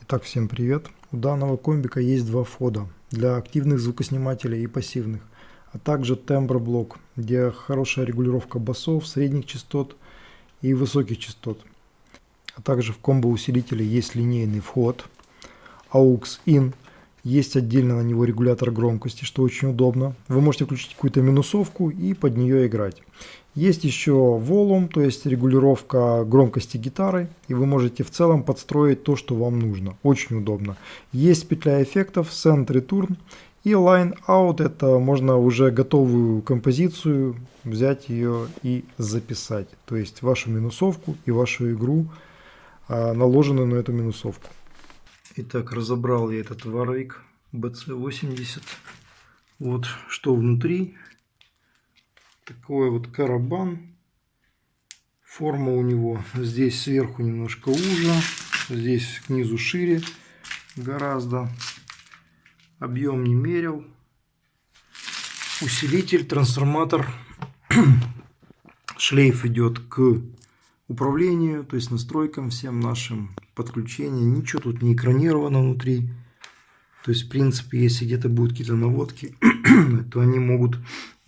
Так, всем привет. У данного комбика есть два входа для активных звукоснимателей и пассивных, а также тембр-блок, где хорошая регулировка басов, средних частот и высоких частот. А также в комбо-усилителе есть линейный вход, AUX-IN, есть отдельно на него регулятор громкости, что очень удобно. Вы можете включить какую-то минусовку и под нее играть. Есть еще волум, то есть регулировка громкости гитары, и вы можете в целом подстроить то, что вам нужно. Очень удобно. Есть петля эффектов, Send Return и Line Out. Это можно уже готовую композицию взять ее и записать. То есть вашу минусовку и вашу игру, наложенную на эту минусовку. Итак, разобрал я этот Warwick BC80. Вот что внутри. Такой вот карабан. Форма у него здесь сверху немножко уже, здесь к низу шире гораздо. Объем не мерил. Усилитель, трансформатор. Шлейф идет к управлению, то есть настройкам всем нашим, подключения. Ничего тут не экранировано внутри. То есть, в принципе, если где-то будут какие-то наводки, то они могут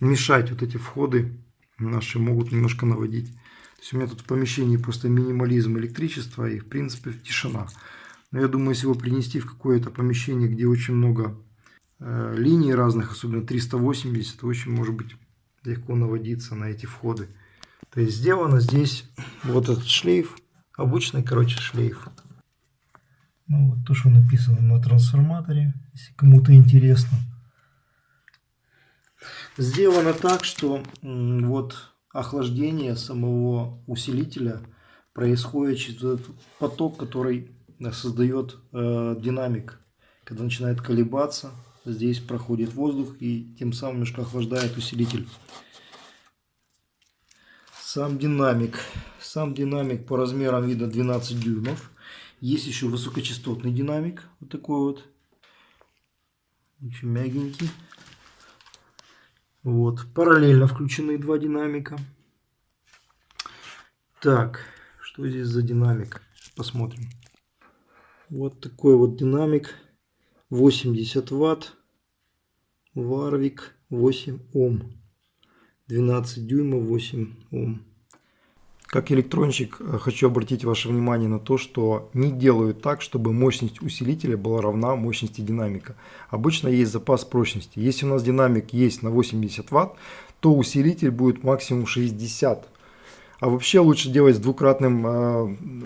мешать, вот эти входы наши могут немножко наводить. То есть у меня тут в помещении просто минимализм электричества и, в принципе, тишина. Но я думаю, если его принести в какое-то помещение, где очень много линий разных, особенно 380, очень может быть легко наводиться на эти входы. То есть сделано здесь вот этот шлейф, обычный, короче, шлейф. Ну, вот то, что написано на трансформаторе, если кому-то интересно. Сделано так, что вот охлаждение самого усилителя происходит через этот поток, который создает динамик. Когда начинает колебаться, здесь проходит воздух и тем самым немножко охлаждает усилитель. Сам динамик по размерам видно 12 дюймов. Есть еще высокочастотный динамик, вот такой вот, очень мягенький. Вот, параллельно включены два динамика. Так, что здесь за динамик? Посмотрим. Вот такой вот динамик, 80 Вт, Warwick 8 Ом, 12 дюймов 8 Ом. Как электронщик хочу обратить ваше внимание на то, что не делают так, чтобы мощность усилителя была равна мощности динамика. Обычно есть запас прочности. Если у нас динамик есть на 80 Вт, то усилитель будет максимум 60. А вообще лучше делать с двукратным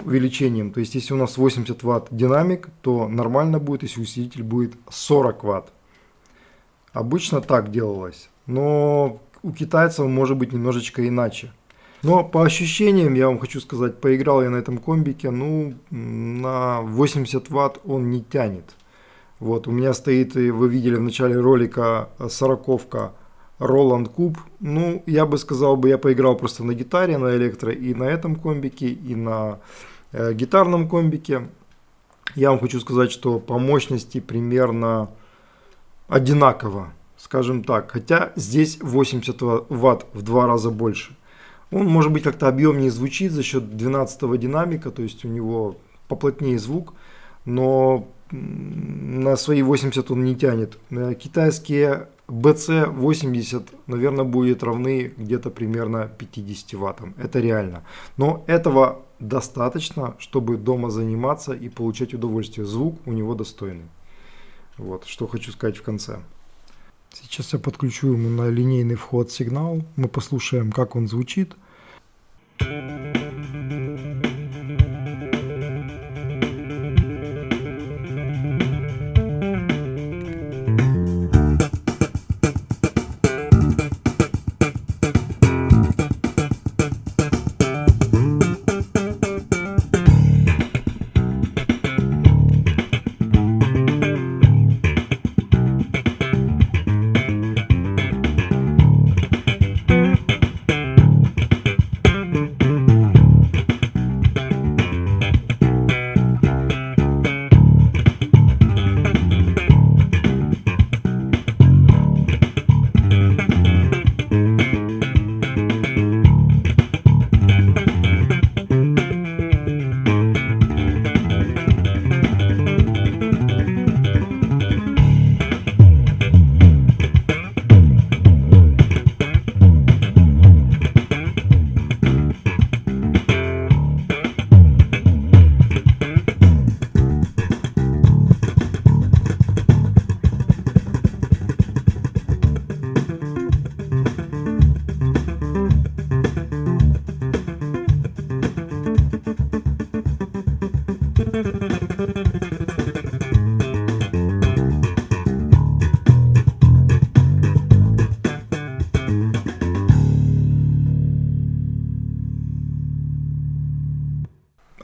увеличением. То есть если у нас 80 Вт динамик, то нормально будет, если усилитель будет 40 Вт. Обычно так делалось. Но у китайцев может быть немножечко иначе. Но по ощущениям, я вам хочу сказать, поиграл я на этом комбике, ну, на 80 Вт он не тянет. Вот, у меня стоит, и вы видели в начале ролика, 40-ка Roland Cube. Ну, я бы сказал, я поиграл просто на гитаре, на электро, и на этом комбике, и на гитарном комбике. Я вам хочу сказать, что по мощности примерно одинаково, скажем так. Хотя здесь 80 Вт в 2 раза больше. Он, может быть, как-то объемнее звучит за счет 12-го динамика, то есть у него поплотнее звук, но на свои 80 он не тянет. Китайские BC80, наверное, будет равны где-то примерно 50 ваттам. Это реально. Но этого достаточно, чтобы дома заниматься и получать удовольствие. Звук у него достойный. Вот, что хочу сказать в конце. Сейчас я подключу ему на линейный вход сигнал. Мы послушаем, как он звучит.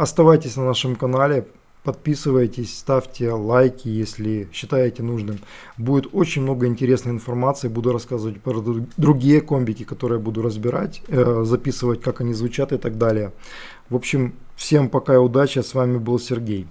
Оставайтесь на нашем канале, подписывайтесь, ставьте лайки, если считаете нужным. Будет очень много интересной информации, буду рассказывать про другие комбики, которые буду разбирать, записывать, как они звучат и так далее. В общем, всем пока и удачи, с вами был Сергей.